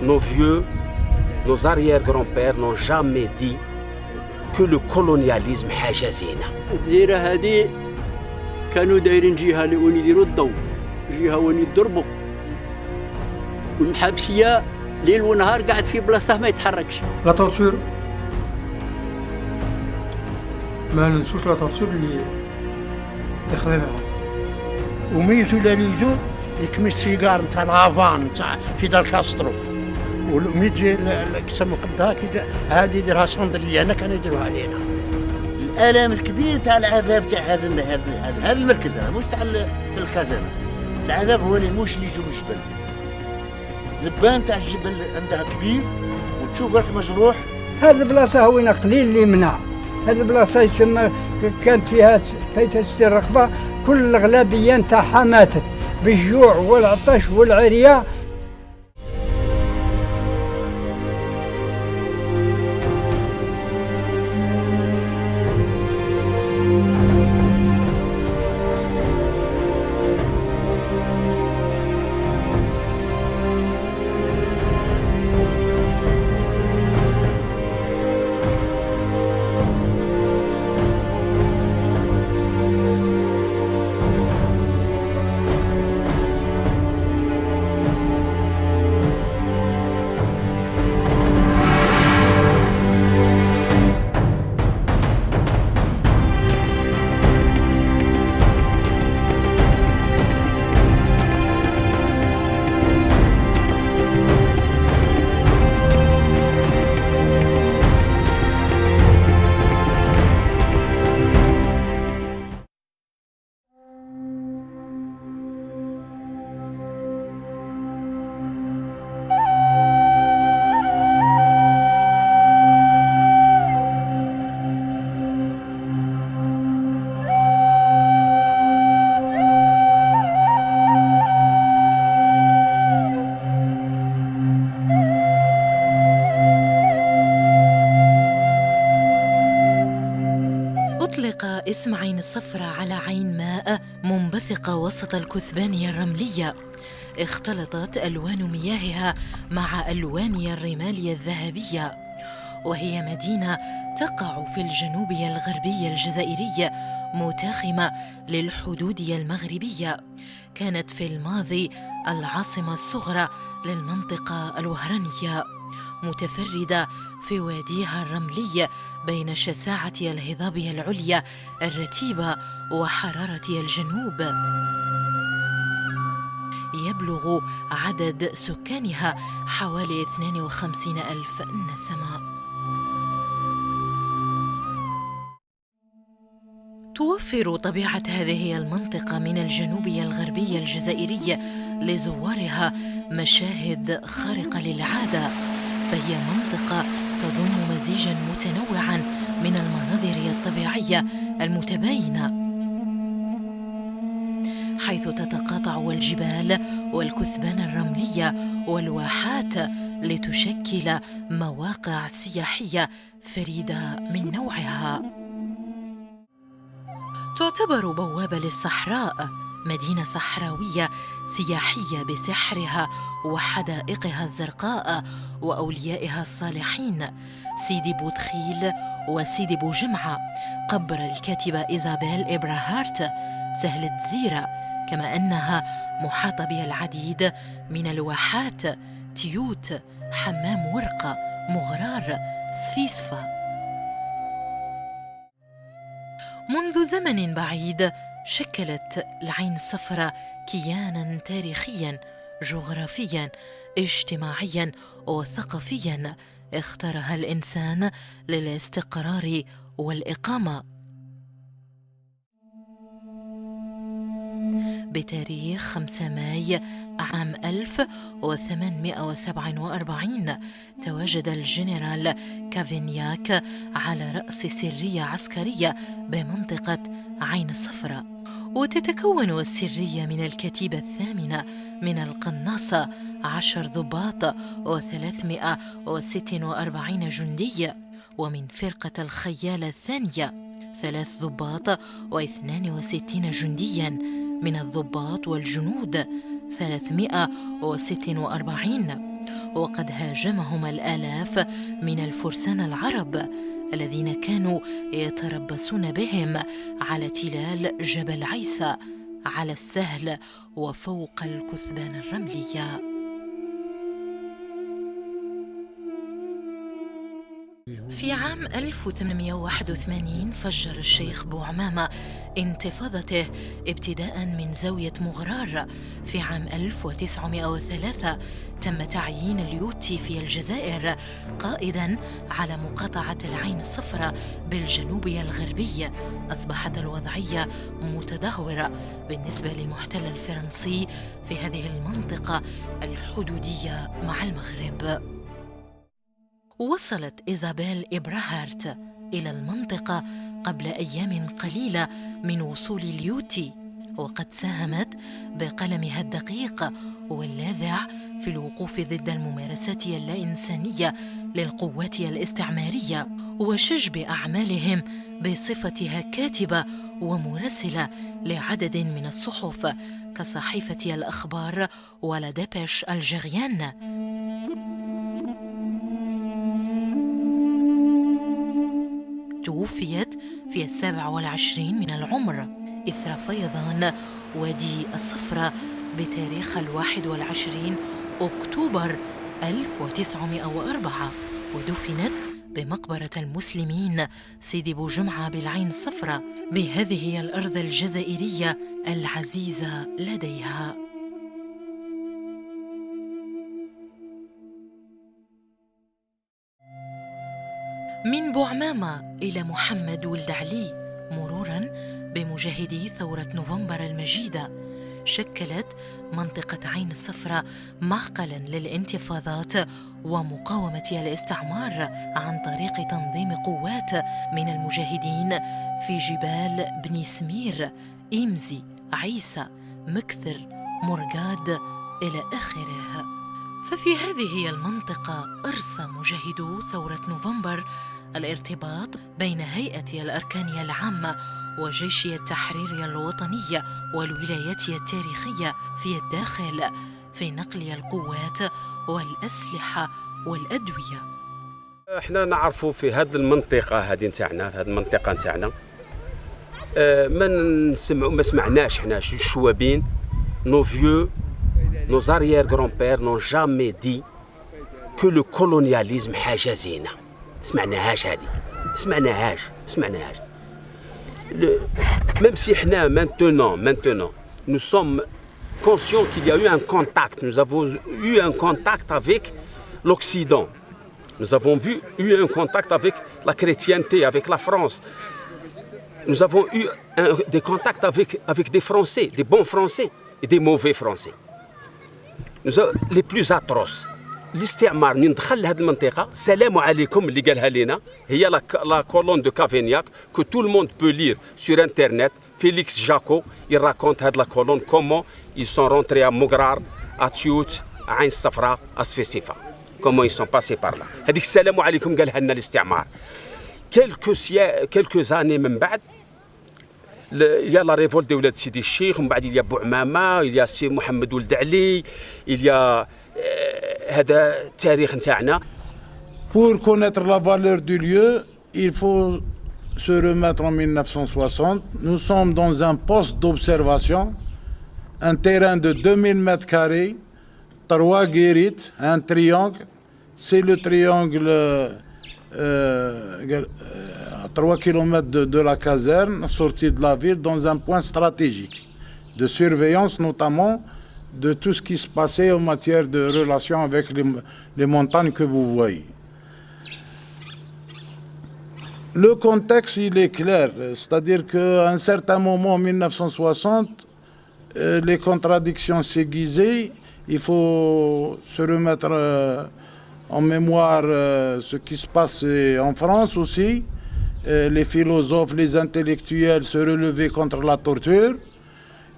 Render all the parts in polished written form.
Nos vieux, nos arrière-grands-pères n'ont jamais dit que le colonialisme حاجة زينة. الجزيرة هذه كانوا دايرين جهة وين يديروا الضوء، جهة وين يضربوا، والمحابسية ليل ونهار قاعد في بلاصته ما يتحركش. لا تورتور ما ننسوش لا تورتور اللي خذيناها. وميزو لاليزو يكمس سيجار نتاع لافان نتاع فيدال كاسترو، وميجي كسمو قدها هذه يديرها صندريه، انا كانوا يديروها علينا. الالام الكبير تاع العذاب تاع هذا المركز، مش تاع في الخزانه. العذاب هو اللي مش اللي يجوا من الجبل. ذبان تاع الجبل عندها كبير وتشوف راك مجروح. هذه البلاصه هوينه قليل اللي منع. هذه البلاصه يسمى كانت فيها تسير الرقبه، كل الاغلبيه نتاعها ماتت بالجوع والعطش والعريه. أطلق اسم عين الصفرة على عين ماء منبثقة وسط الكثبانية الرملية، اختلطت ألوان مياهها مع ألوان الرمال الذهبية، وهي مدينة تقع في الجنوب الغربي الجزائري متاخمة للحدود المغربية. كانت في الماضي العاصمة الصغرى للمنطقة الوهرانية، متفردة في واديها الرملي بين شساعة الهضاب العليا الرتيبة وحرارة الجنوب. يبلغ عدد سكانها حوالي 52,000 نسمة. توفر طبيعة هذه المنطقة من الجنوب الغربي الجزائري لزوارها مشاهد خارقة للعادة، فهي منطقة تضم مزيجاً متنوعاً من المناظر الطبيعية المتباينة، حيث تتقاطع الجبال والكثبان الرملية والواحات لتشكل مواقع سياحية فريدة من نوعها. تعتبر بوابة للصحراء، مدينة صحراوية سياحية بسحرها وحدائقها الزرقاء وأوليائها الصالحين، سيدي بوتخيل وسيدي بوجمعة، قبر الكاتبة إيزابيل إبراهارت، سهل الجزيرة، كما أنها محاطة بها العديد من الواحات، تيوت، حمام ورقة، مغرار، سفيسفة. منذ زمن بعيد شكلت العين الصفراء كياناً تاريخياً، جغرافياً، اجتماعياً وثقافياً اختارها الإنسان للاستقرار والإقامة. بتاريخ 5 ماي عام 1847 تواجد الجنرال كافينياك على رأس سرية عسكرية بمنطقة عين الصفراء، وتتكون السرية من الكتيبة 8 من القناصة 10 ضباط و346 جندي، ومن فرقة الخيالة 2 3 ضباط و62 جندياً، من الضباط والجنود 346، وقد هاجمهم الآلاف من الفرسان العرب الذين كانوا يتربصون بهم على تلال جبل عيسى على السهل وفوق الكثبان الرملية. في عام 1881 فجر الشيخ بوعمامة انتفاضته ابتداء من زاوية مغرار. في عام 1903 تم تعيين اليوتي في الجزائر قائداً على مقاطعة العين الصفراء بالجنوب الغربي. أصبحت الوضعية متدهورة بالنسبة للمحتل الفرنسي في هذه المنطقة الحدودية مع المغرب. وصلت إيزابيل إبراهارت إلى المنطقة قبل أيام قليلة من وصول اليوتي، وقد ساهمت بقلمها الدقيق واللاذع في الوقوف ضد الممارسات اللا إنسانية للقوات الاستعمارية وشجب أعمالهم بصفتها كاتبة ومراسلة لعدد من الصحف كصحيفة الأخبار ولا ديبيش الجيريان. توفيت في 27 من العمر إثر فيضان وادي الصفرة بتاريخ 21 أكتوبر 1904، ودفنت بمقبرة المسلمين سيدي بوجمعة بالعين الصفرة بهذه الأرض الجزائرية العزيزة لديها. من بوعمامة إلى محمد ولد علي مروراً بمجاهدي ثورة نوفمبر المجيدة، شكلت منطقة عين الصفرة معقلاً للانتفاضات ومقاومة الاستعمار عن طريق تنظيم قوات من المجاهدين في جبال بني سمير، إيمزي، عيسى، مكثر، مرقاد إلى آخره. ففي هذه المنطقة أرسى مجاهدو ثورة نوفمبر الارتباط بين هيئة الأركانية العامة وجيش التحرير الوطني والولايات التاريخية في الداخل في نقل القوات والأسلحة والأدوية. احنا نعرفوا في هذه المنطقة هذه نتاعنا، في هذه المنطقة نتاعنا ما سمعناش احنا الشوابين nos vieux, nos arrière-grands-pères n'ont jamais dit que le colonialisme حاجة زينة. سمعناهاش هذه، سمعناهاش. Même si احنا maintenant nous sommes conscients qu'il y a eu un contact, nous avons eu un contact avec l'Occident. Nous avons eu un contact avec la chrétienté, avec la France. Nous avons eu des contacts avec des Français, des bons Français et des mauvais Français. Les plus atroces. الاستعمار ندخل لهذه المنطقة، سلام عليكم اللي قالها لنا هي لا كولون دو كافينياك que tout le monde peut lire sur internet. Félix Jaco il raconte هذه لا كولون comment ils sont rentrés à Mograr, à Tiout, à عين الصفراء, à Sfesifa. Comment ils sont passés par là. هذيك السلام عليكم قالها لنا الاستعمار. quelques années من بعد il y a la révolte de ولاد سيدي الشيخ، ومن بعد il y a بوعمامة، il y a سي محمد ولد علي، il y a هذا التاريخ نتاعنا. Pour connaître la valeur du lieu, il faut se remettre en 1960. Nous sommes dans un poste d'observation, un terrain de 2000 mètres carrés, 3 guérites, un triangle. C'est le triangle à 3 km de la caserne, sortie de la ville, dans un point stratégique de surveillance notamment de tout ce qui se passait en matière de relations avec les montagnes que vous voyez. Le contexte, il est clair, c'est-à-dire qu'à un certain moment, en 1960, les contradictions s'aiguisaient. Il faut se remettre en mémoire ce qui se passe en France aussi. Les philosophes, les intellectuels se relevaient contre la torture.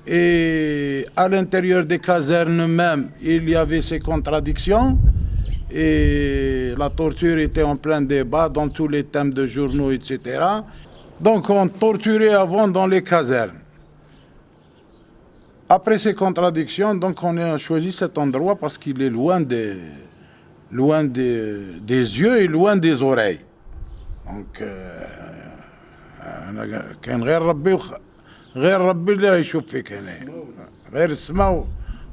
Et à l'intérieur des casernes même, il y avait ces contradictions. Et la torture était en plein débat dans tous les thèmes de journaux, etc. Donc on torturait avant dans les casernes. Après ces contradictions, donc on a choisi cet endroit parce qu'il est loin loin des yeux et loin des oreilles. Donc أنا كان غير ربي اللي راه يشوف فيك هنا، غير السماء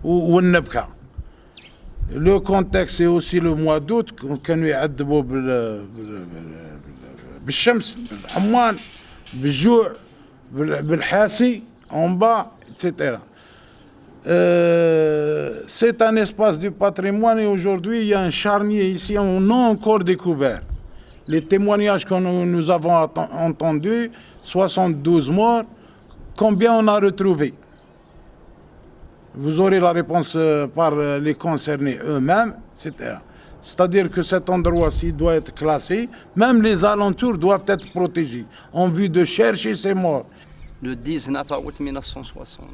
والنبكة. لو كونتكست سي اوسي لو موا دوت كانوا يعذبوا بالشمس، بالحمان، بالجوع، بالحاسي en bas, etc. C'est un espace du patrimoine et aujourd'hui il y a un charnier ici on n'a encore découvert. Les témoignages que nous avons entendus, 72 morts, combien on a retrouvé? Vous aurez la réponse par les concernés eux-mêmes, etc. C'est-à-dire que cet endroit-ci doit être classé, même les alentours doivent être protégés, en vue de chercher ces morts. Le 19 août 1960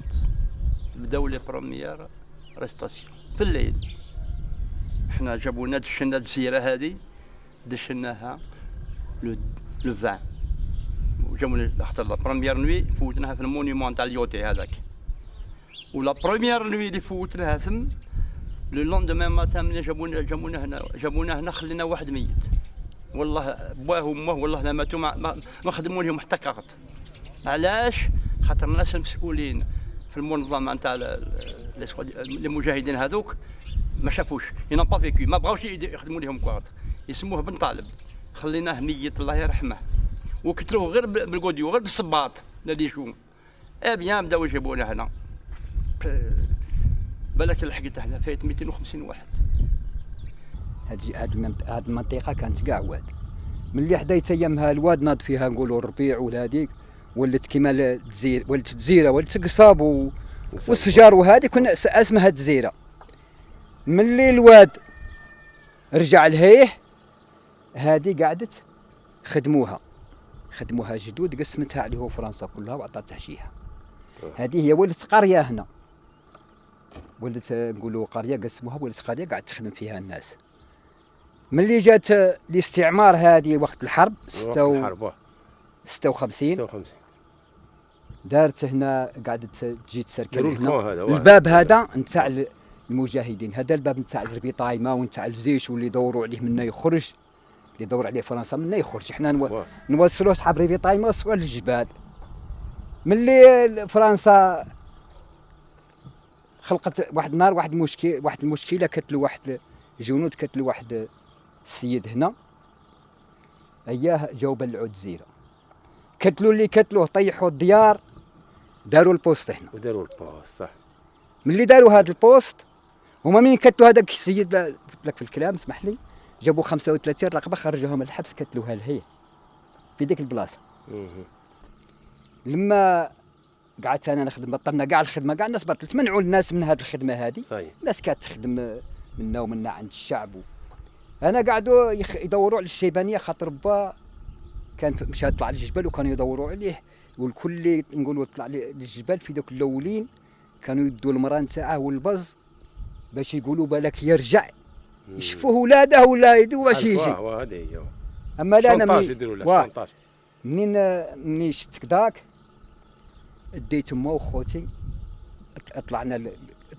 بداو لي بروميير ريستاسيون في الليل. حنا جابونا دشنا الجزيرة هذه، دشناها لو 20 وجابونا حتى لا بروميير نوي فوتناها في المونيمون تاع اليوتي هذاك. ولا بروميير نوي اللي فوتناها ثم لو لوندومان ماتان ملي جابونا هنا خلينا واحد ميت. والله باه وامه والله لا ماتوا ما خدموا لهم حتى كارت. علاش؟ خاطر الناس المسؤولين في المنظمه نتاع المجاهدين هذوك ما شافوش، ينون با فيكو، ما بغاوش يخدموا لهم كارت. يسموه بن طالب، خليناه ميت الله يرحمه، وكتلوه غير بالقوديو غير بالصباط اللي يشوف. بيان بداو يجيبونا هنا. بالك لحقت هنا فايت 250 واحد. هاد المنطقه كانت كاع واد، ملي حدايت ايامها الواد ناض فيها نقولوا الربيع ولهاديك، ولات كيما الجزيره، ولات الجزيره، ولات قصاب والسجار وهذه كنا اسمها الجزيره. ملي الواد رجع لهيه هذه قعدت خدموها جدود، قسمتها عليه فرنسا كلها وعطاتها شيها. هذه هي ولات قريه هنا، ولات نقولوا قريه قسموها، ولات قريه قاعد تخدم فيها الناس. ملي جات الاستعمار هذه وقت الحرب 56 دارت هنا، قعدت تجي تسركل هنا الباب هذا نتاع المجاهدين، هذا الباب نتاع الربيطايمه ونتاع الجيش، واللي يدوروا عليه منا يخرج، اللي يدور عليه فرنسا منا يخرج. حنا نوصلوا صحاب ربيطايمه وصلوا للجبال. ملي فرنسا خلقت واحد النهار واحد المشكله، كتلوا واحد جنود، كتلوا واحد السيد هنا، اياه جاو بلعوا الجزيره، كتلوا اللي كتلوه، طيحوا الديار، داروا البوست هنا وداروا البوست صح. ملي داروا هذا البوست هما من كتلوا هذاك السيد، لك في الكلام اسمح لي، جابوا 35 رقبه خرجوها من الحبس، كتلوها لهيه في ديك البلاصه. لما قعدت انا نخدم، بطلنا كاع الخدمه، كاع الناس بطلت، منعوا الناس من هذه الخدمه هذه. الناس كانت تخدم منا ومنا عند الشعب. انا قعدوا يدوروا على الشيبانيه، خاطر با كان مشى يطلع للجبل وكانوا يدوروا عليه، والكل اللي نقولوا طلع للجبل في دوك الاولين كانوا يدوا المراه نتاعه والبز باش يقولوا بالك يرجع، يشوفوا ولاده ولا يدوا واش يجي. اما لا انا منين شفت كداك ديت امه وخوتي،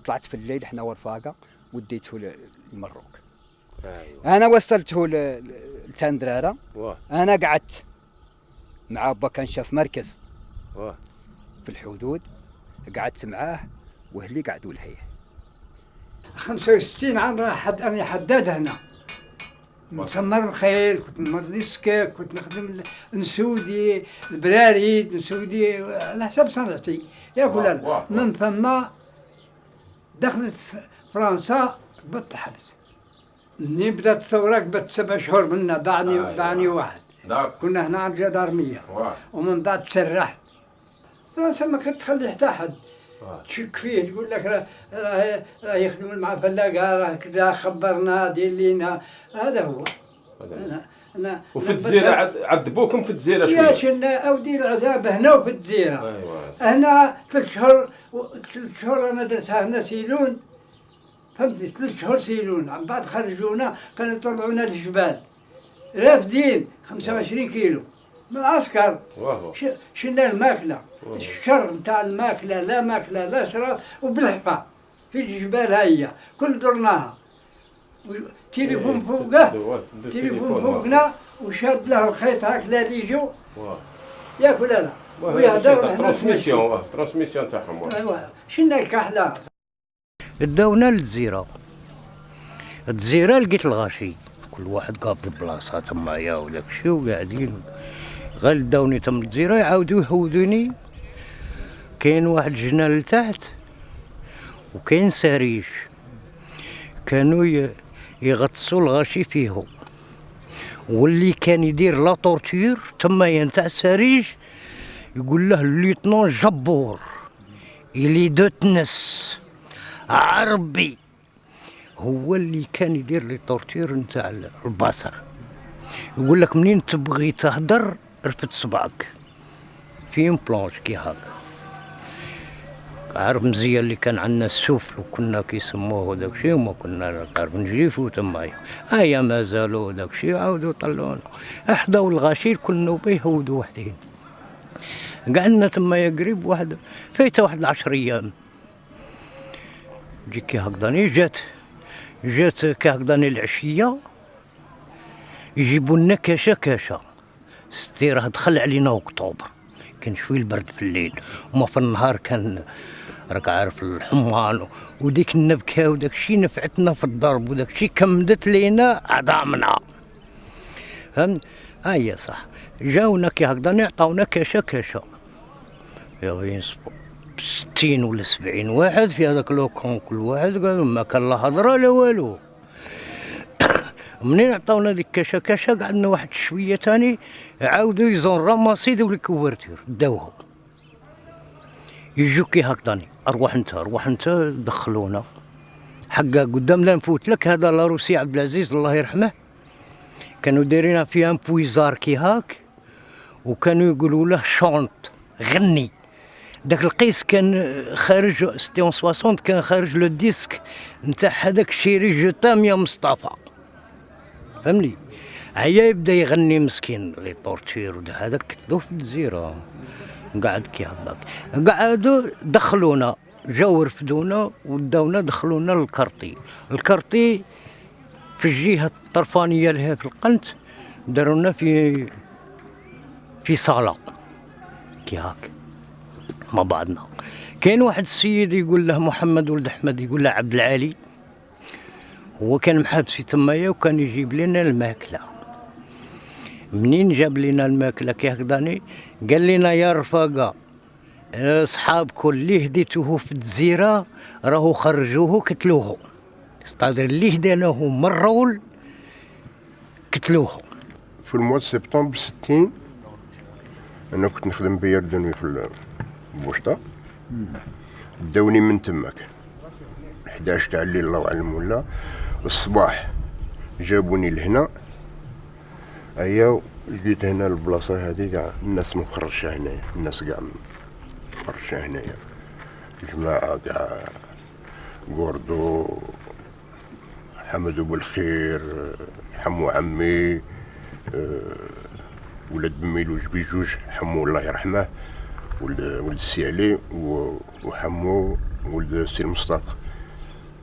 طلعت في الليل حنا ورفاقه وديته للمروك. انا وصلته لتندراره، انا قعدت مع با، كان شاف مركز في الحدود، قعدت معاه واهلي قعدوا لهيه. 65 عام راني حداد هنا، نسمر الخيل، كنت نمر السكاك، كنت نخدم نسودي البراريد، نسودي على حسب صنعتي يا فلان. من ثم دخلت فرنسا قبضت الحبس. مني بدات الثوره قبضت 7 شهور منا، باعني واحد. كنا هنا عند الجدارميه، ومن بعد تسرحت. فرنسا ما كنت تخلي حتى حد تشك فيه، تقول لك راه يخدم مع فلاقه، راه كذا، خبرنا دير لينا. هذا هو. أنا وفي الجزيره عذبوكم في الجزيره شويه؟ يا شنا اودي العذاب هنا وفي الجزيره. هنا 3 شهور انا درتها هنا سيلون، فهمتني، 3 شهور سيلون. عن بعد خرجونا، كانوا يطلعونا للجبال رافدين 25 كيلو من العسكر. شلنا الماكله، الشر نتاع الماكله، لا ماكله لا شراب، وبالحفا في الجبال هيا كل درناها. تليفون فوقه، تليفون فوقنا، وشاد له الخيط هكذا ريجو ياك ولا لا؟ ويهضر وحنا ترانسميسيون تاعهم. ايوا شنا الكحله. داونا للجزيرة، الجزيرة لقيت الغاشي كل واحد قابض بلاصة تمايا وداك الشيء وقاعدين غير داوني تم الجزيرة يعاودوا يهودوني. كاين واحد الجنان لتحت وكاين سريج كانوا يغطسوا الغاشي فيهم، واللي كان يدير لا طورتير تمايا نتاع السريج يقول له الليتنون جبور إلي دو تنس عربي، هو اللي كان يدير لي طورتير نتاع الباسا. يقول لك منين تبغي تهدر رفد صبعك في بلانش كي هاكا. عارف مزيان اللي كان عندنا السفل وكنا كيسموه داك الشيء وما كنا عارف نجيفو تمايا. هيا مازالوا داك الشيء عاودوا طلعونا احداو الغاشيل كل نوبه يهودوا وحدين. قعدنا تمايا قريب واحد فايته واحد 10 ايام. جي كي هكذاني جات كي هكذاني العشيه يجيبوا لنا كاشا ستيره دخل علينا اكتوبر، كان شوي البرد في الليل وما في النهار كان راك عارف الحمان وديك النبكه وداك الشيء نفعتنا في الضرب وداك الشيء كمدت لينا اعضامنا فهمت. هيا صح جاونا كي هكذا عطاونا كاشا يا وين 60 ولا 70 واحد في هذاك لوكون، كل واحد قالوا ما كان لا هضره لا والو. منين عطاونا ديك كاشا قعدنا واحد شويه تاني عاودوا يزون راماسي دو الكوفرتير داوهم يجوا كي هكذاني اروح انت دخلونا حقا قدام لا نفوت لك. هذا لاروسي عبد العزيز الله يرحمه كانوا دايرين فيها ان بويزار كي هاك وكانوا يقولوا له شونط غني. داك القيس كان خارج ستيون 60 كان خارج لو ديسك نتاع هذاك شيري جوتام يا مصطفى فهمني. هيا يبدا يغني مسكين لي طورتير هذاك كتبوه في الجزيره. قعد كي هكذاك قعدوا دخلونا جاو رفدونا وداونا دخلونا الكرطي في الجهه الطرفانيه لها في القنت دارونا في صاله كي هاك مع بعضنا. كاين واحد السيد يقول له محمد ولد احمد يقول له عبد العالي، هو كان محابس في تمايا وكان يجيب لنا الماكله. منين جاب لنا الماكله كي هكذاني قال لنا يا رفاقه اصحابكم اللي هديتوه في الجزيره راهو خرجوه كتلوه، استادر اللي هديناه من الرول كتلوه. في المواد سبتمبر 60 انا كنت نخدم بيردنوي في البوسطه، داوني من تماك 11 تاع الليل الله اعلم ولا الصباح جابوني لهنا. ايا لقيت هنا البلاصه هذه كاع الناس مفرشه هنايا، الناس كاع مفرشه هنايا، جماعه كاع قوردو حمد بالخير حمو عمي ولد بميلوج بيجوج حمو الله يرحمه ولد السي علي وحمو ولد السي مصطفى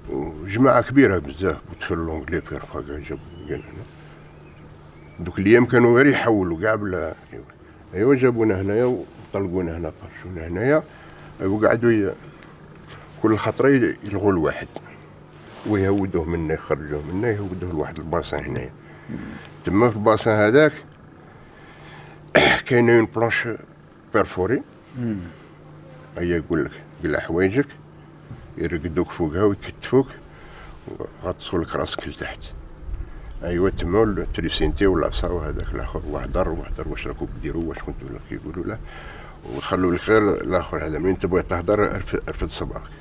وجماعه كبيره بزاف ودخلوا لونجلي في رفاقه جابوا هنا. دوك الايام كانوا غير يحولوا كاع بلا ايوا جابونا هنايا وطلقونا هنا فرشونا هنايا وقعدوا كل خطره يلغوا الواحد ويهودوه منا يخرجوه منا يهودوه لواحد الباصه هنايا. تما في الباصه هذاك كاينه اون بلانش بيرفوري هيا يقول لك بلا حوايجك يرقدوك فوقها ويكتفوك وغطسوا لك راسك لتحت. ايوا تما التريسينتي والعصا وهذاك الاخر وحضر واش راكم ديروا واش كنتوا لك يقولوا له وخلوا لك غير الاخر هذا منين تبغي تهضر ارفد صباعك.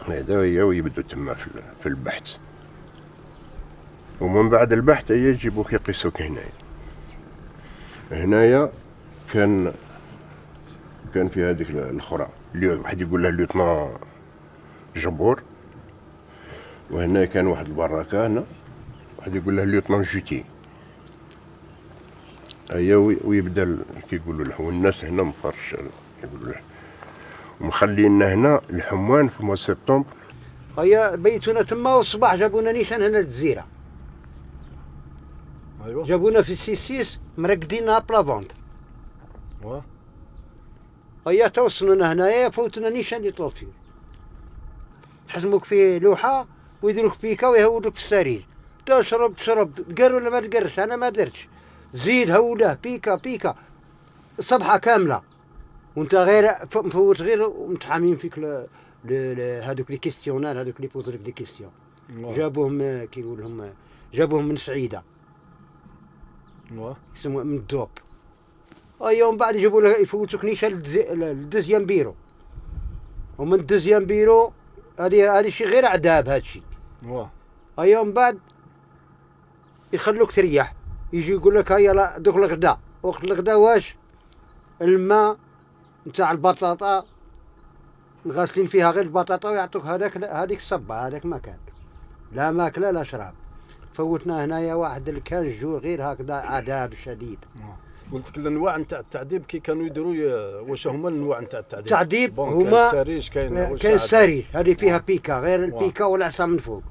هذا هي ويبدو تما في البحث ومن بعد البحث هي يجيبوك يقيسوك هنايا كان في هذيك الاخرى اللي واحد يقول له ليوتنون جبور، وهنا كان واحد البراكه هنا واحد يقول له ليوتنون جوتي. هيا ويبدا كيقولوا له والناس هنا مفرش يقولوا له ومخلينا هنا الحمان في مواد سبتمبر. هيا بيتونا تما والصباح جابونا نيشان هنا للجزيرة. ايوا جابونا في السيسيس مرقدين بلافونت. واه هيا توصلونا هنايا فوتنا نيشان لطوطير. حزموك فيه لوحة ويديروك بيكا ويهودوك في السرير. تشرب تقر ولا ما تقرش؟ أنا ما درتش. زيد هوده بيكا صبحة كاملة. وانت غير مفوت غير ومتحامين فيك هذوك لي كيستيونار هذوك لي بوزو لك دي كيستيون. جابوهم كي يقول لهم جابوهم من سعيدة. يسموه من الدوب. يوم بعد يجيبوا له يفوتوك نيشان للدوزيام بيرو. ومن الدوزيام بيرو هذه شي غير عذاب هادشي. يوم بعد يخلوك تريح. يجي يقول لك هيا لا دوك الغدا. وقت الغدا واش؟ الماء نتاع البطاطا غاسلين فيها غير البطاطا ويعطوك هذيك الصبة هذاك مكان. لا ماكلة لا شراب. فوتنا هنايا واحد الكان جور غير هكذا عذاب شديد. قلت لك الانواع نتاع التعذيب كي كانوا يديروا واش هما الانواع نتاع التعذيب؟ التعذيب هما كاين السريج كاين السريج هذه فيها بيكا غير البيكا والعصا من فوق.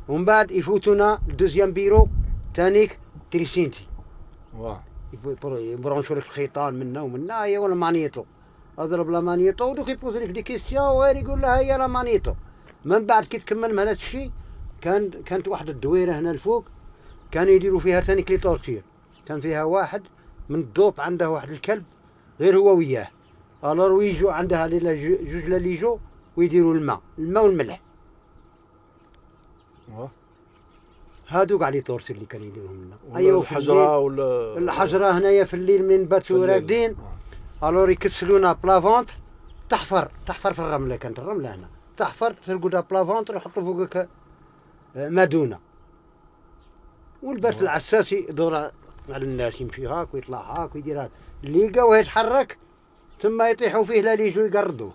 ومن بعد يفوتونا الدوزيام بيرو تانيك تريسينتي. يبرونشوا لك الخيطان منا ومنا هي ولا مانيتو. اضرب لا مانيتو ودوك يبوزوا لك دي كيستيون وغير يقول لها هي لا مانيتو. من بعد كي تكمل من هذا الشيء كانت واحد الدويره هنا الفوق كانوا يديروا فيها ثاني كلي تورتير. كان فيها واحد من الضوب عنده واحد الكلب غير هو وياه. الور ويجوا عندها جوج ليجو ويديروا الماء والملح. هادو قاع لي تورتير اللي كانوا يديروهم لنا. ايوا الحجره ولا الحجره هنايا في الليل من باتوا راقدين. الور يكسلونا بلافونت تحفر في الرمله. كانت الرمله هنا تحفر ترقدها بلافونت يحطوا فوقك مادونه. والبرت العساس يدور على الناس يمشي هاك ويطلع هاك ويدير هاك. اللي لقاوه يتحرك ثم يطيحوا فيه لا يجوا يقردوه.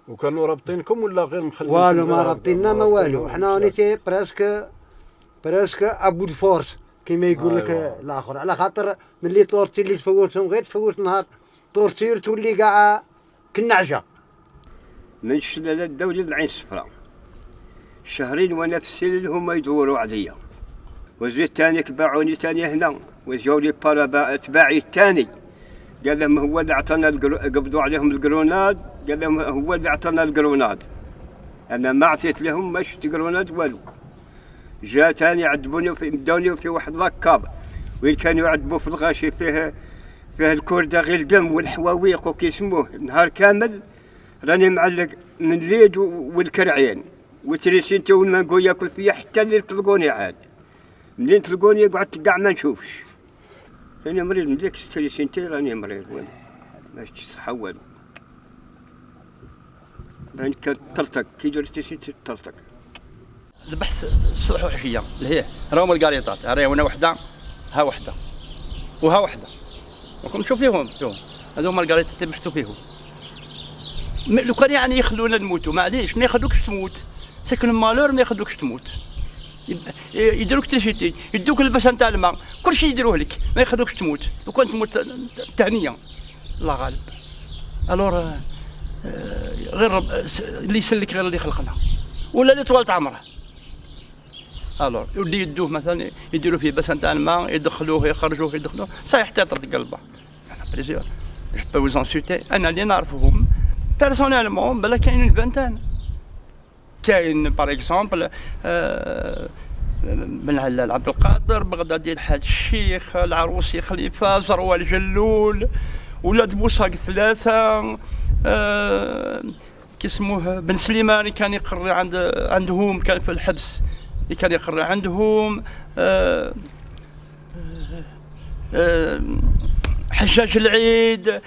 وكانوا رابطينكم ولا غير مخليين؟ والو ما رابطيننا ما والو. حنا نيتي براسك ابو الفورس كما يقول لك الاخر. على خاطر ملي طورتي اللي تفوتهم غير تفوت نهار طورتير تولي كاع كالنعجه. من الشلالات الدولي العين الصفراء شهرين وانا في السلل هما يدوروا عليا. وزيد تاني باعوني تاني هنا وجاو لي بارا تباعي الثاني قال لهم هو اللي عطانا قبضوا عليهم القروناد. قال لهم هو اللي عطانا القروناد. انا ما عطيت لهم ما شفت قروناد والو. جا تاني عذبوني مداوني في واحد لاكاب وين كانوا يعذبوا في الغاشي فيه الكورده غير الدم والحواويق وكيسموه. نهار كامل راني معلق من اليد والكرعين وتريسينتي والمانكو ياكل فيا حتى اللي طلقوني عاد. منين تلقوني قعدت كاع ما نشوفش. راني مريض من ديك التريسينتي راني مريض والو ما شفتش صحه والو. راني كترتك كي درت التريسينتي ترتك. البحث الصبح وعشيه لهيه راهم القريطات راهي هنا وحده ها وحده وها وحده. راكم نشوف فيهم هذو هما القريطات اللي بحثوا فيهم. لو كان يعني يخلونا نموتوا معليش ما يخلوكش تموت. ساكن مالور ما يخلوكش تموت. يديروك تريشيتي يدوك اللبسه نتاع الماء كلشي يديروه لك ما يخلوكش تموت. لو كان تموت تهنيه الله غالب. الور غير اللي يسلك غير اللي خلقنا ولا اللي طوالت عمره. الور يولي يدوه مثلا يديروا فيه بس نتاع الماء يدخلوه يخرجوه يدخلوه صحيح تطرد قلبه. انا بريزير جو با وز انسولتي انا اللي نعرفهم بيرسونيلمون بلا كاين اون فانتان. كاين باغ اكزومبل بن علال عبد القادر بغدادي الحاج الشيخ العروسي خليفه زروه الجلول ولاد بوصاق ثلاثه كيسموه بن سليمان كان يقري عندهم كان في الحبس كان يقري عندهم حجاج العيد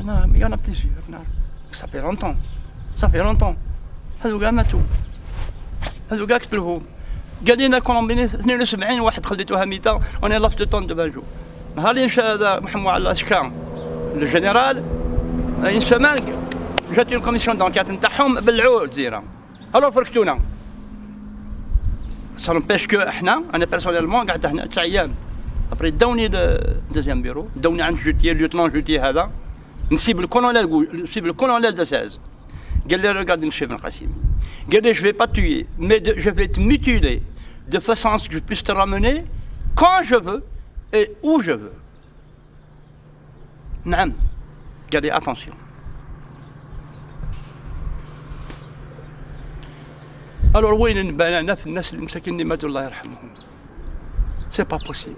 نعم يانا بليزيور نعم صافي لونطون هذو كاع ماتوا هذو كاع قتلوهم. قال لنا كولومبيني 72 واحد خليتوها ميته وانا لافت طون دو بانجو. نهار اللي مشى هذا محمود على الاشكان الجنرال اون سيمان جات اون كوميسيون دونكات نتاعهم بلعوا الجزيره. الو فركتونا سا نبيش كو احنا انا بيرسونيلمون قعدت هنا 9 ايام. ابري داوني دوزيام بيرو داوني عند جوتي ليوتنون جوتي هذا نسيب الكولونيل دساز قال لي regarde monsieur Ben Qassim قال لي je vais pas tuer mais je vais te mutiler de façon à ce que je puisse te ramener quand je veux et où je veux. نعم قال لي attention. alors وين نبان في الناس المساكين اللي ماتوا الله يرحمهم؟ سي با بوسيبل.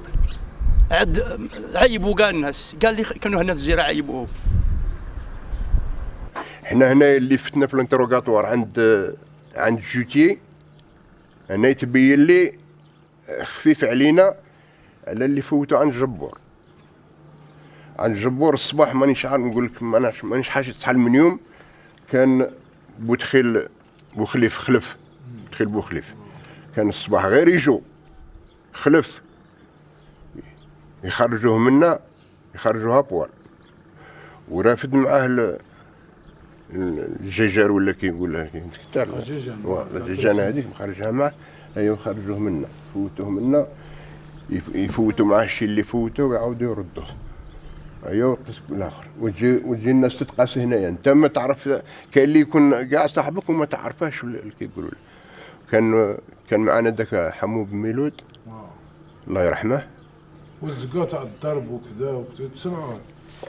عيبوا كاع الناس، قال لي كانوا هنا في الجزيره عيبوه. حنا هنا اللي فتنا في الانتروغاتوار عند جوتي، هنا يتبين لي خفيف علينا على اللي فوتوا عند الجبور. عند الجبور الصباح مانيش عارف نقول لك، مانيش حاجه شحال من يوم كان بوخليف كان الصباح غير يجوا خلف يخرجوه منا، يخرجوها بوال ورافد معاه الجيجار ولا كي يقول لها الجيجان هذيك مخرجها معاه، ايوا خرجوه منا، فوتوه منا، يفوتوا معاه الشيء اللي فوتوا ويعاودوا يردوه. ايوا القسم الاخر وتجي الناس تتقاس هنايا، انت ما تعرف، كاين اللي يكون كاع صاحبك وما تعرفاش كي يقولوا له. كان معنا داك حمو بن ميلود الله يرحمه، والزقا تاع الضرب وكذا تسمعوا؟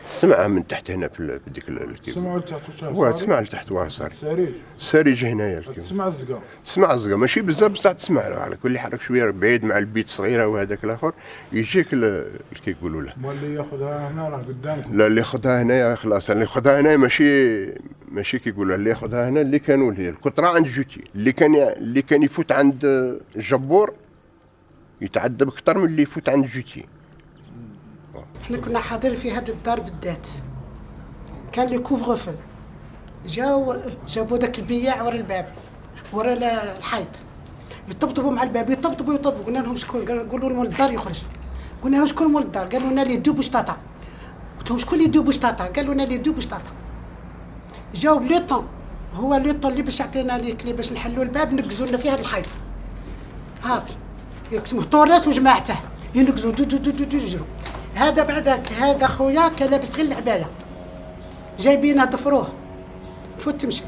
سمعها من تحت هنا في ديك تسمعوا لتحت واش؟ تسمع لتحت واه الساري. السارج هنايا تسمع الزقا؟ تسمع الزقا ماشي بزاف بصح تسمع على كل حرك شويه بعيد مع البيت صغيره وهذاك الاخر يجيك كي يقولوا له. اللي ياخذها هنا راه قدامكم؟ لا اللي ياخذها هنايا خلاص، اللي ياخذها هنا ماشي كي يقولوا، اللي ياخذها هنا اللي كانوا هي الكثره عند جوتي، اللي كان يفوت عند الجبور يتعذب اكثر من اللي يفوت عند جوتي. احنا كنا حاضرين في هذا الدار بالذات، كان لي كوفغ فو، جابوا داك البياع ورا الباب ورا الحيط، يطبطبوا مع الباب، يطبطبوا قلنا لهم شكون؟ قالوا لهم الدار يخرج، قلنا لهم شكون مول الدار؟ قالوا لنا لي دو بوشطاطا. قلت لهم شكون لي دو بوشطاطا؟ قالوا لنا لي دو بوشطاطا. جاوب لو طون، هو لو طون اللي باش يعطينا لي كلي باش نحلوا الباب، نقزوا لنا في هذا الحيط هاك اسمه طورس وجماعته ينقزوا دو دو دو دو دو يجروا. هذا بعدك هذا خويا كان لابس غير العبايه، جايبينه ضفروه تفوت تمشي،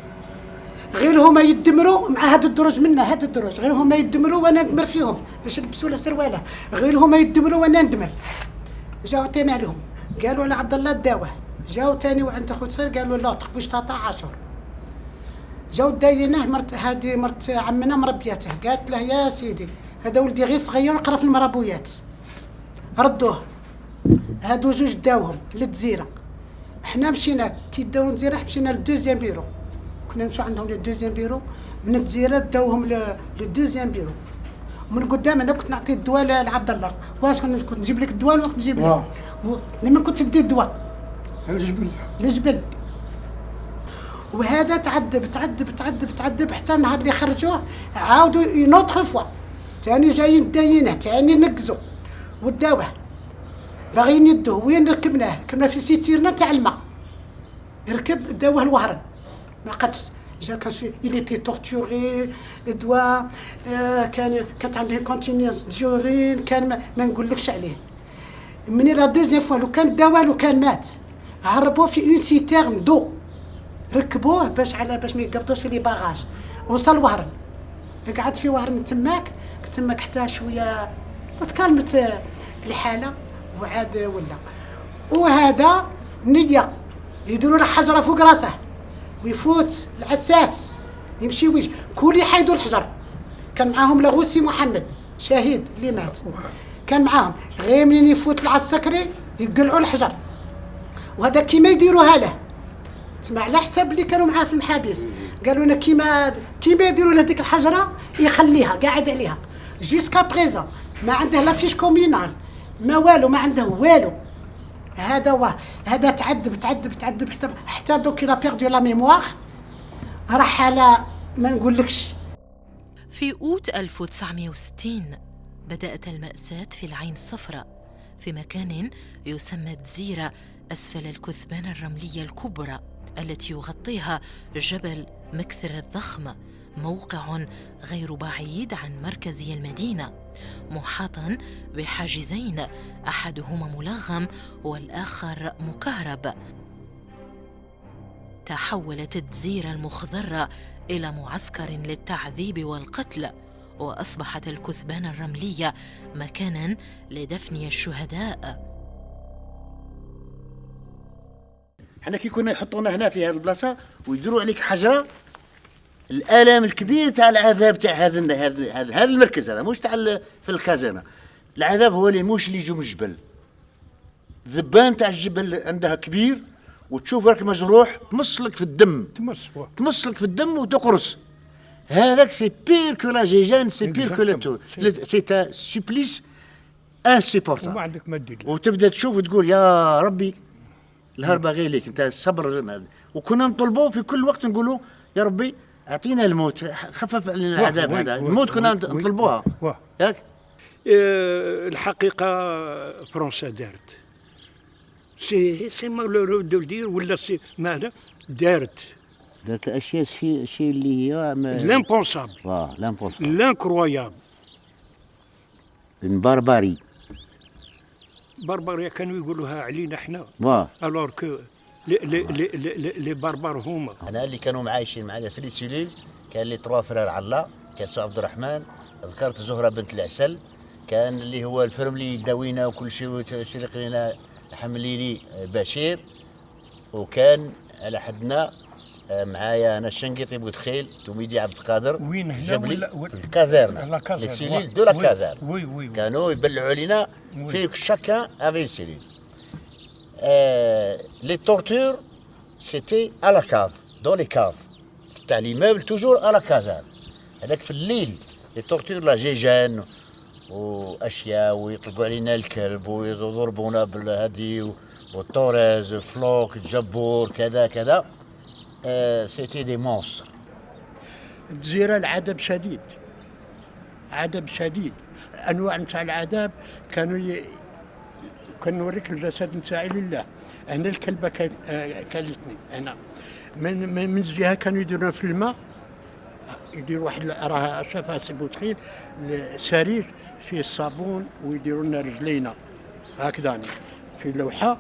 غير هما يدمروا مع هذا الدرج منا، هذا الدرج غير هما يدمروا وانا ندمر فيهم باش يلبسوا له سرواله، غير هما يدمروا وانا ندمر. جاو عطينا لهم، قالوا على عبد الله داوه، جاو ثاني وعند اخو صغير قالوا لا تقبوش طاطا عاشور. جاو داينه مرت عمنا مربياته، قالت له يا سيدي هذا ولدي غير صغير يقرا في المرابويات، ردوه. هادو جوج داوهم للجزيره، حنا مشينا كي داو الجزيره مشينا للدوزيام بيرو، كنا نمشيو عندهم للدوزيام بيرو، من الجزيره داوهم للدوزيام بيرو. من قدام انا كنت نعطي الدواء لعبد الله، واش كنت نجيب لك الدواء الوقت نجيب لك لما كنت تدي الدواء الجبل. وهذا تعذب حتى النهار اللي خرجوه عاودوا ينوطخ فوا ثاني جايين داينه ثاني نقزوا وداوه باغيين يدوه. وين ركبناه؟ كنا في سيتيرنا تاع الماء، ركب داوه الوهران ما قدش جا كان إلي تي تورتوري دواء، كانت عنده كونتينيوس ديورين، كان ما نقولكش عليه. من لا دوزيام فوا لو كان داوه لو كان مات، هربوه في اون سيتيرن دو، ركبوه باش ما يقبطوش في لي باغاج. وصل وهران، قعد في وهران تماك حتى شويه وتكلمت الحاله وعاد ولا. وهذا نية يديروا له حجره فوق راسه ويفوت العساس يمشي ويجي كل يحيدوا الحجر. كان معاهم لغوسي محمد شهيد اللي مات، كان معاهم غير منين يفوت العسكري يقلعوا الحجر، وهذا كيما يديروها له. تسمع على حساب اللي كانوا معاه في المحابس، قالوا لنا كيما يديروا له ديك الحجره يخليها قاعد عليها جوسكا بريزون، ما عنده لا فيش كومينال ما والو، ما عنده والو. هذا تعذب حتى دوك لا بيردو لا ميموار، راح على ما نقولكش. في أوت 1960 بدأت المأساة في العين الصفراء في مكان يسمى جزيرة أسفل الكثبان الرملية الكبرى التي يغطيها جبل مكثر الضخم، موقع غير بعيد عن مركزي المدينة، محاطا بحاجزين أحدهما ملغم والآخر مكهرب. تحولت الجزيرة المخضرة إلى معسكر للتعذيب والقتل، وأصبحت الكثبان الرملية مكاناً لدفن الشهداء. حنا كي كنا يحطونا هنا في هذه البلاصة ويديروا عليك حجرة، الآلام الكبير تاع العذاب تاع هذا المركز، هذا مش تاع في الخزانة. العذاب هو اللي مش اللي يجوا من الجبل، ذبان تاع الجبل عندها كبير وتشوف راك مجروح تمصلك في الدم، تمصلك في الدم وتقرص. هذاك سي بير كو لا جيجان، سي بير كو لاتو، سي تا سوبليس انسيبورتابل. وما عندك ما دير، وتبدا تشوف وتقول يا ربي الهربة غير ليك انت الصبر. وكنا نطلبوه في كل وقت نقولوا يا ربي اعطينا الموت، خفف علينا العذاب هذا. الموت كنا نطلبوها ياك. الحقيقه فرنسا دارت سي مالورو دو دير ولا سي ماذا دارت الاشياء الشيء اللي هي لامبونسابل، لانكرويابل، البربري. بربريا كانوا يقولوها علينا احنا، الور كو لي بربر هما. انا اللي كانوا عايشين معنا في ليتيليل كان لي 3 فرار علا، كان سي عبد الرحمن، ذكرت زهره بنت العسل، كان اللي هو الفرملي داوينا وكل شيء وشرق لنا حمليلي بشير، وكان على حدنا معايا انا الشنقيطي بوتخيل توميدي عبد القادر. وين هنا ولا الكازيرنا لي سيليل دو لا كازيرنا كانوا يبلعوا علينا في شاكان افي سيليل. لي تورتور سيتي à la cave dans les caves تاع ليموبل توجور à la كازيرنا. هذاك في الليل لي تورتور لا جيجان واشياء، ويطلقوا علينا الكلب ويضربونا بالهدي والطوريز فلوك الجبور كذا كذا. سيتي دي مونستر. الجزيرة العذاب شديد، عذاب شديد، انواع نتاع العذاب كانوا نوريك الجسد نتاعي لله. هنا الكلبه كلتني هنا من جهه كانوا يديرونا في الماء، يديروا واحد راه شافها سي بوتخيل سرير فيه الصابون ويديروا لنا رجلينا هكذا في لوحه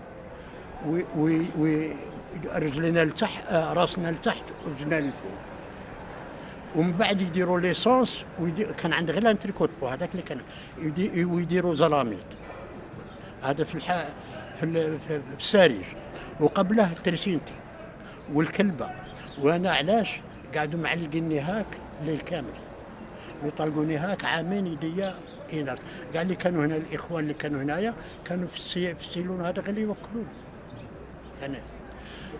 رجلينا لتحت، راسنا لتحت ورجلنا لفوق، ومن بعد يديروا ليسونس كان عند غير انتريكوتبو هذاك اللي كان ويديروا زلاميط. هذا في السرير، وقبله الترسينتي والكلبه. وانا علاش قعدوا معلقيني هاك الليل كامل، يطلقوني هاك عامين يديا إينر. قال لي كانوا هنا الاخوان اللي كانوا هنايا كانوا في السيلون هذا غير يوكلون. كان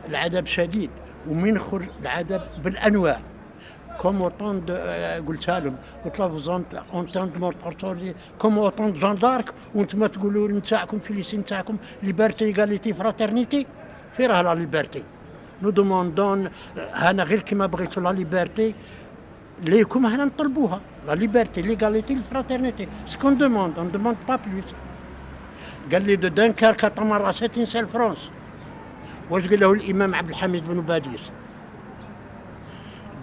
العذاب شديد، ومن خر العذاب بالانواع كوم اوتون قلتها لهم، قلت لهم اونتون دو مورتوري كوم اوتون دو جاندارك، وانتم تقولوا نتاعكم في ليسي نتاعكم ليبرتي ايغاليتي فراترنيتي. في راه لا ليبرتي نو دوموندون هنا غير كيما بغيتوا لا ليبرتي ليكم هنا نطلبوها، لا ليبرتي ليغاليتي الفراترنيتي سكون دوموند اون دوموند با بلوس. قال لي دو دنكرك تمر 70 سال فرنسا. واش قال له الامام عبد الحميد بن باديس؟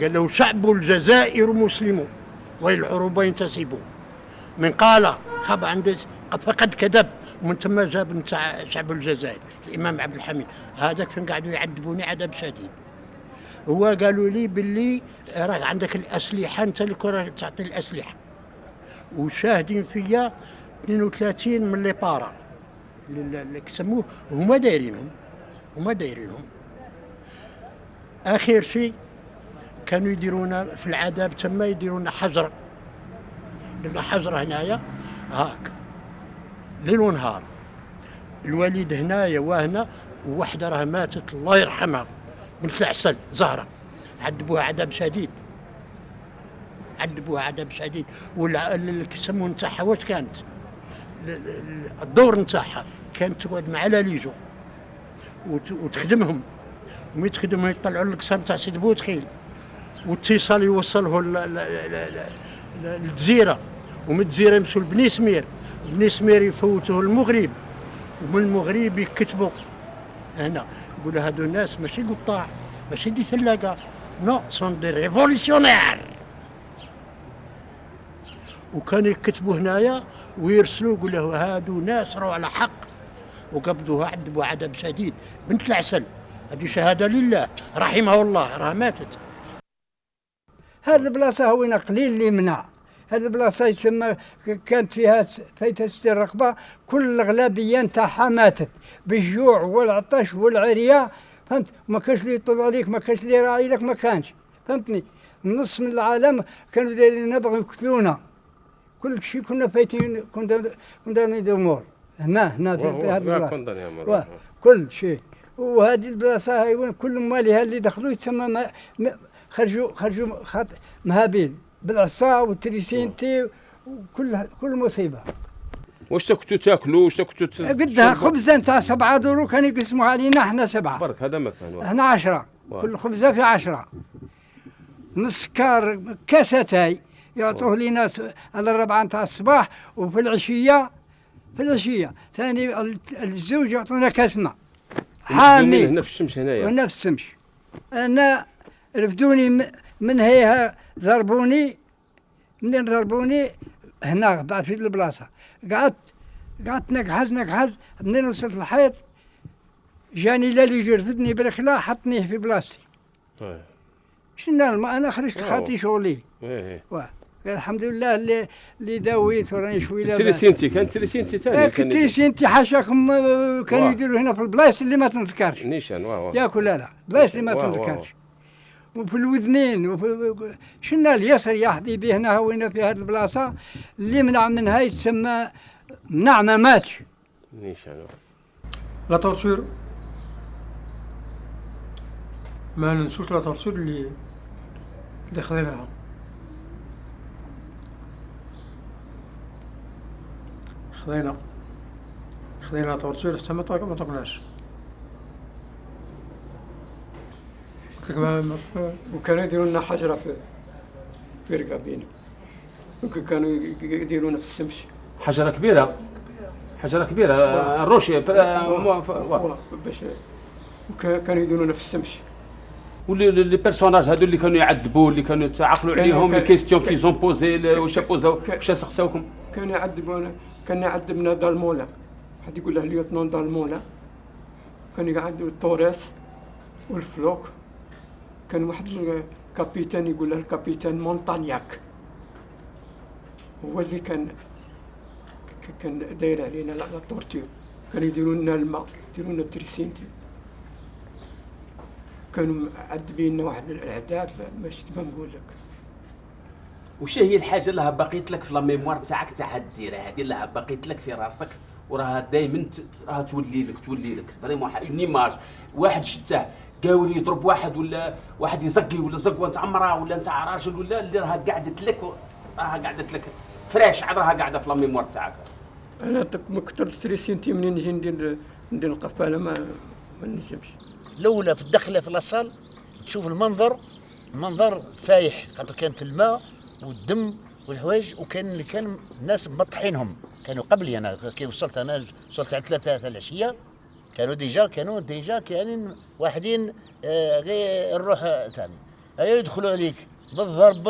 قال له شعب الجزائر مسلم والعروبة ينتسبوا. من قال خاب عند فقد كذب، ومن ثم جاب نتاع شعب الجزائر الامام عبد الحميد. هذاك فين قعدوا يعذبوني عذاب شديد. هو قالوا لي باللي راه عندك الاسلحه، انت اللي تعطي الاسلحه، وشاهدين فيا 32 من لي بارا اللي كسموه هما دايرينهم. اخر شيء كانوا يديرونا في العذاب تما يديرونا حجر، لنا حجر هنايا هاك ليل ونهار. الوالد هنايا وهنا، وواحده راه ماتت الله يرحمها بنت العسل زهره، عذبوها عذاب شديد. ولا الكسمو نتاعها واش كانت الدور نتاعها كانت تقعد مع لاليجو وتخدمهم، ومي تخدمهم يطلعوا القصر نتاع سيدي بوتخيل، واتصال يوصله للجزيره، ومن الجزيره يمشوا لبني سمير، بني سمير يفوتوه المغرب، ومن المغرب يكتبوا هنا يقولوا هادو الناس ماشي قطاع، ماشي دي ثلاقه، نو سون دي ريفوليسيونير. وكانوا يكتبوا هنايا ويرسلوا يقول له هادو ناس راهو على حق، وقبضوها عذبوا عذاب شديد. بنت العسل هذه شهاده لله رحمه الله راه ماتت. هذه البلاصه وين قليل اللي منع. هذه البلاصه يسمى كانت فيها فايته 60 رقبه، كل الاغلبيه نتاعها ماتت بالجوع والعطش والعريه، فهمت؟ ما كانش اللي يطل عليك، ما كانش اللي يراعي لك، ما كانش، فهمتني؟ نص من العالم كانوا دايرين بغوا يقتلونا، كل شيء كنا فايتين، كنا ندمر هنا في هذه البلاصه كل شيء. وهذه البلاصه هاي وين كل مالها اللي دخلوا يتسمى خرجوا مهابيل بالعصا والتريسينتي وكل مصيبه. واش كنتوا تاكلوا؟ واش كنتوا قدها خبزه نتاع 7 دورو كانوا يقسموا علينا احنا 7 برك. هذا ما كان هنا 10 كل خبزه في 10 نص كاساتاي يعطوه لينا على 4 نتاع الصباح، وفي العشيه ثاني الزوج يعطونا كاس ماء حامي هنا في الشمس. هنايا هنا في الشمس. انا رفدوني من هيها، ضربوني منين ضربوني هنا بعد في البلاصه، قعدت نكحز منين وصلت الحيط جاني لالي يرفدني برخله حطني في بلاصتي. شنو انا خرجت خاطي شغلي. الحمد لله اللي داويت وراني شويه لاباس. تريسينتي كانت تريسينتي ثاني تريسينتي حاشاكم كانوا يديروا هنا في البلايص اللي ما تنذكرش نيشان. ياكل لا البلايص اللي ما تنذكرش، وفي الوذنين شنا اليسر يا حبيبي. هنا وين في هذه البلاصه اللي منع منها يتسمى منع ما ماتش. نيشان لا تورتور ما ننسوش لا تورتور اللي خذيناها. خذينا تورتور حتى ما طاقناش. وكانوا يديروا لنا حجره في رقابينا، وكانوا يديرونا في السمش. حجره كبيره الروشي باش كانوا يديرونا في السمش. ولي بيرسوناج هذو اللي كانوا يعذبوا، اللي كانوا تعقلوا عليهم لي كيستيون كي زون بوزي، واش بوزاو، واش سقساوكم؟ كان يعذبنا دالمولا، واحد يقول له ليوتنون دالمولا، كان يقعدوا الطوريس والفلوك. كان واحد الكابيتان يقول له الكابيتان مونتانياك، هو اللي كان داير علينا على الطورتير. كان يديروا لنا الماء، يديروا لنا التريسينتي، كانوا معذبيننا واحد الاعداد ماشي ما نقول لك. وش هي الحاجه اللي باقيت لك في لا ميموار تاعك تاع هاد الجزيره هذه، اللي باقيت لك في راسك وراها دائما راها تولي لك فريمون اون ايماج؟ واحد شتاه قاوري يضرب واحد، ولا واحد يزقي، ولا زقوه نتاع مراه، ولا نتاع راجل، ولا اللي راها قعدت لك فريش عاد راها قاعده في لا ميموار تاعك. انا ما كثر تريسينتي منين نجي ندير القفاله ما نجمش. الاولى في الدخله في لاصال تشوف المنظر فايح، خاطر كانت الماء والدم والحوايج، وكان اللي كان الناس مطحينهم كانوا قبلي. انا كي وصلت على 3 العشيه كانوا ديجا كانوا واحدين غير الروح ثاني يدخلوا عليك بالضرب.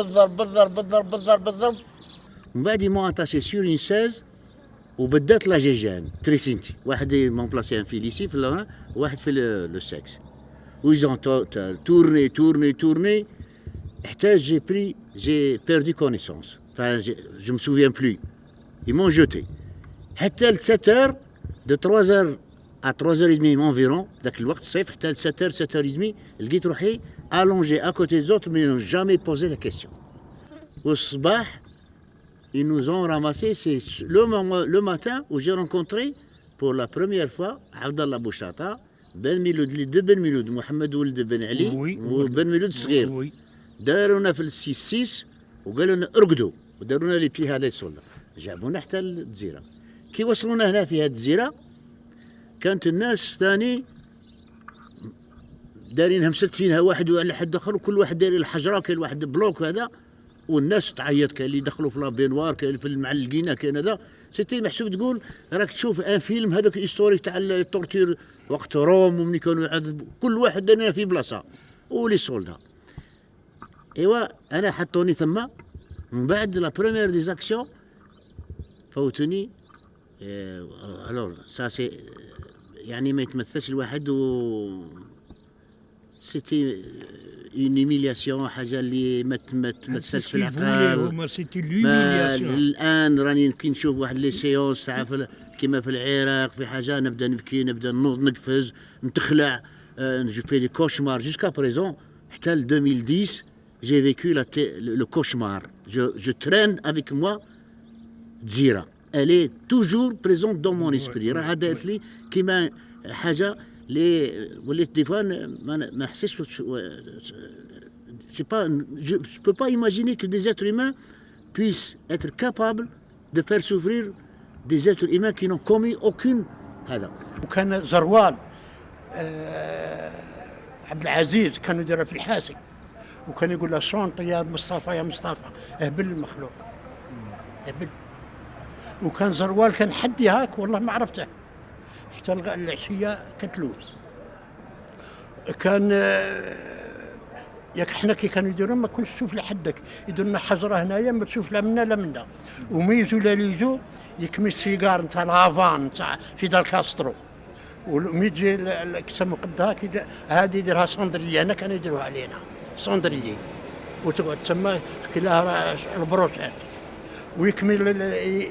من بعد مو اتاشي سور اون 16 وبدات لا جيجان تريسينتي، واحد مون بلاسي ان فيليسي في هنا، وواحد في لو سكس، ويزون تورني حتى j'ai perdu connaissance. Enfin, je me souviens plus. Ils m'ont jeté. حتى ل 7h, de 3h à 3h30 environ, ذاك الوقت الصيف، حتى ل 7h, 7h30, لقيت روحي allongé à côté des autres, mais ils n'ont jamais posé la question. والصباح, ils nous ont ramassé. C'est le matin où j'ai rencontré pour la première fois Abdallah Bouchata, Ben Miloud, les 2 Ben Miloud, Mohamed Ould Ben Ali, وبن ميلود الصغير. دارونا في السيس وقالوا لنا ارقدوا، ودارونا لي بي هذا السولة، جابونا حتى الجزيرة. كي وصلونا هنا في هذه الجزيرة كانت الناس ثاني دارينها مستفينها، واحد على حد اخر، وكل واحد داير الحجره، كاين واحد بلوك هذا، والناس تعيط، كاين اللي يدخلوا في لابينوار، كاين في المعلقينه، كاين هذا. سيتي محسوب تقول راك تشوف ان فيلم هذاك هيستوريك تاع التورتير وقت روم، ومني كانوا يعذبوا كل واحد دارنا في بلاصه ولي سولدا. ايوا انا حطوني ثم، من بعد لا بروميير دي زاكسيون فوتوني. الور سا سي يعني ما يتمثلش الواحد سيتي اون هيميلياسيون، حاجه اللي ما تمثلش في العقل. الان راني كي نشوف واحد لي سيونس تاع كيما في العراق في حاجه نبدا نبكي، نبدا نوض نقفز نتخلع، جو في لي كوشمار جوسكا بريزون. حتى ل 2010 j'ai vécu le cauchemar. Je traîne avec moi Dzira. Elle est toujours présente dans mon esprit. راه دارت لي كيما حاجه اللي وليت دي فوا ما نحسش. Je peux pas imaginer que des êtres humains puissent être capables de faire souffrir des êtres humains qui n'ont commis aucune هذا. وكان زروال عبد العزيز كانوا يديروا في الحاسي، وكان يقول له شونط يا مصطفى يا مصطفى، اهبل المخلوق اهبل. وكان زروال كان حدي هاك والله ما عرفته، حتى العشيه قتلوه. كان ياك حنا كي كانوا يديروا ما كنتش تشوف لحدك، يديروا لنا حجره هنايا ما تشوف لا منا لا منا، وميزو لا ليجو يكمي السيجار نتاع لافان نتاع فيدال كاسترو، ومي تجي الكسم قدها هذه يديرها صندريه، هنا كانوا يديروها علينا صندريه، وتقعد تما كلها البروشات، ويكمل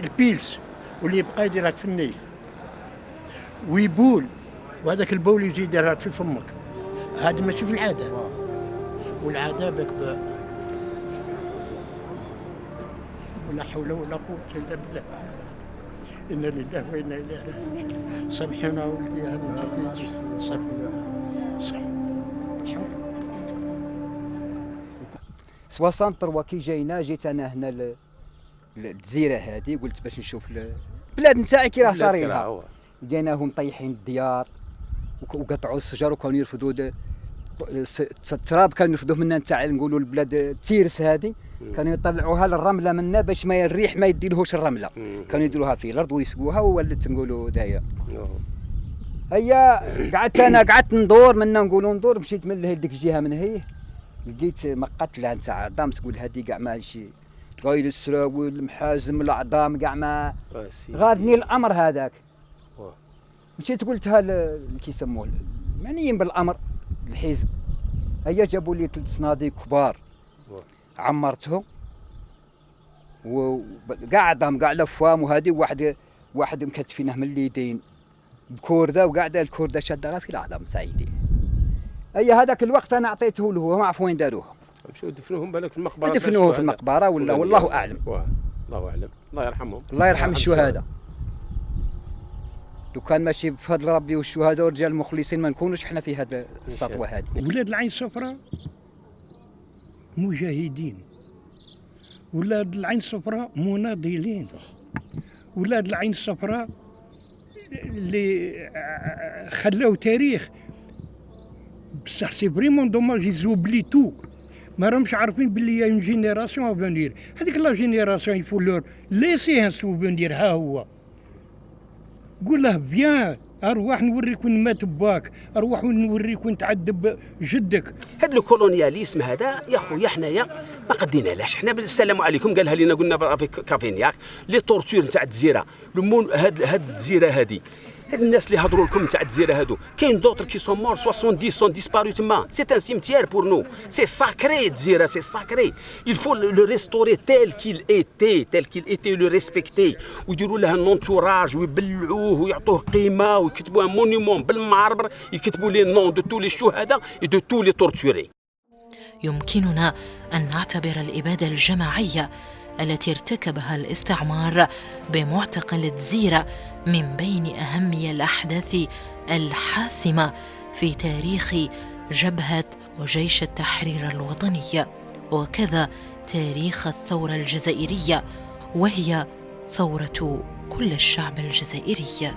البيلس واللي يبقى يديرها في النيف، ويبول، وهذاك البول يجي يديرها في فمك. هذه ماشي في العاده، والعاده بك ولا حول ولا قوه الا بالله. إنا لله وإنا إليه راجعون. سامحونا ولدي أنا سامحونا. 63 كي جاينا جيت أنا هنا للجزيرة هذه، قلت باش نشوف البلاد نتاعي كي راه صاريلها. جيناهم طيحين الديار وقطعوا الشجر، وكانوا يرفدوا التراب، كانوا يرفدوه منا نتاع نقولوا البلاد تيرس هذه، كانوا يطلعوها للرمله منا باش ما الريح ما يديلهوش الرمله، كانوا يديروها في الارض ويسقوها وولت نقولوا دايره. هيا قعدت ندور منا نقولوا ندور، مشيت من لهذيك الجهه من هي لقيت مقتله نتاع عظام، تقول هذه كاع ماشي قايل السراول محازم العظام كاع ما غادني الامر هذاك. مشيت قلتها كي يسموه معنيين بالامر الحزب. هيا جابوا لي 3 صناديق كبار عمرتهم وكاع عظام كاع لفام، وهذه واحد مكتفينه من اليدين بكورده، وكاع الكورده شادها في العظام تاع يديه. هي هذاك الوقت انا عطيته له، ما عرف وين داروه. مشاو دفنوهم بالك في المقبره، دفنوه في المقبره ولا والله اعلم. الله اعلم، الله يرحمهم، الله يرحم الشهداء. لو كان ماشي بفضل ربي والشهداء والرجال المخلصين ما نكونوش احنا في هذه السطوه هذه. ولاد العين الصفراء مجاهدين، ولاد العين الصفراء مناضلين، ولاد العين الصفراء اللي خلاو تاريخ. بصح سي فريمون دوماج يزوبلي تو، ما راهمش عارفين باللي يا اون جينيراسيون افونير. هذيك لا جينيراسيون يفو لور ليسي ان سوفونير. ها هو قول له بيان، اروح نوريك وين مات باك، اروح نوريك وين تعذب جدك. هذا الكولونياليسم هذا يا خويا حنايا ما قدينالاش. حنا السلام عليكم قالها لنا، قلنا في كافينياك لي طورتور نتاع الجزيره. هاد الجزيره هذه، هاد الناس اللي هضروا لكم تاع الجزيره هادو، كاين دوطر كي سون مور 70 سون ديسبارو تما. سي ان سيمتيير بور نو، سي ساكري الجزيره، سي ساكري. il faut le restaurer tel qu'il était le respecter، ويديروا له un entourage ويبلعوه ويعطوه قيمه ويكتبوا ان مونيمون بالمعربر، يكتبوا لي نون دو تو لي شهداء et de tous les torturés. يمكننا أن نعتبر الإبادة الجماعية التي ارتكبها الاستعمار بمعتقل الجزيرة من بين أهم الأحداث الحاسمة في تاريخ جبهة وجيش التحرير الوطني، وكذا تاريخ الثورة الجزائرية، وهي ثورة كل الشعب الجزائري.